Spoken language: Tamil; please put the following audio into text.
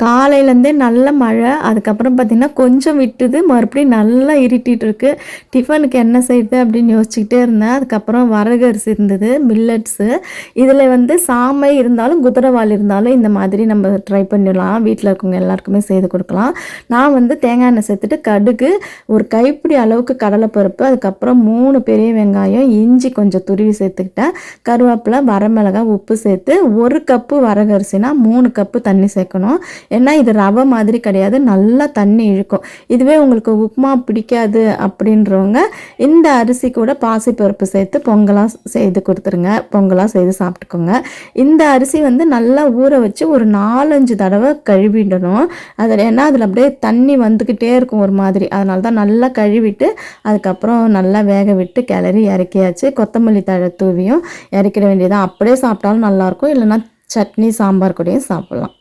காலையிலேருந்தே நல்ல மழை. அதுக்கப்புறம் பார்த்திங்கன்னா கொஞ்சம் விட்டுது, மறுபடியும் நல்லா இருட்டிகிட்டு இருக்கு. டிஃபனுக்கு என்ன செய்யுது அப்படின்னு யோசிச்சுக்கிட்டே இருந்தேன். அதுக்கப்புறம் வரகு அரிசி இருந்தது, மில்லட்ஸு. இதில் வந்து சாமை இருந்தாலும் குதிரைவால் இருந்தாலும் இந்த மாதிரி நம்ம ட்ரை பண்ணிடலாம். வீட்டில் இருக்கவங்க எல்லாருக்குமே செய்து கொடுக்கலாம். நான் வந்து தேங்காய் எண்ணெய் சேர்த்துட்டு கடுகு, ஒரு கைப்பிடி அளவுக்கு கடலைப்பருப்பு, அதுக்கப்புறம் 3 பெரிய வெங்காயம், இஞ்சி கொஞ்சம் துருவி சேர்த்துக்கிட்டேன், கருவேப்பிலை, வரமிளகாய், உப்பு சேர்த்து 1 கப்பு வரகு அரிசினா 3 கப்பு தண்ணி சேர்க்கணும். ஏன்னா இது ரவை மாதிரி கிடையாது, நல்லா தண்ணி இழுக்கும். இதுவே உங்களுக்கு உப்புமா பிடிக்காது அப்படின்றவங்க இந்த அரிசி கூட பாசிப்பருப்பு சேர்த்து பொங்கலாக செய்து கொடுத்துருங்க, பொங்கலாக செய்து சாப்பிட்டுக்கோங்க. இந்த அரிசி வந்து நல்லா ஊற வச்சு ஒரு 4-5 தடவை கழுவிடணும். அதில் ஏன்னா அதில் அப்படியே தண்ணி வந்துக்கிட்டே இருக்கும் ஒரு மாதிரி, அதனால தான் நல்லா கழுவிட்டு அதுக்கப்புறம் நல்லா வேக விட்டு கிளறி இறக்கியாச்சு. கொத்தமல்லி தழை தூவியும் இறக்கிட வேண்டியதான். அப்படியே சாப்பிட்டாலும் நல்லாயிருக்கும், இல்லைன்னா சட்னி சாம்பார் கூடயும் சாப்பிட்லாம்.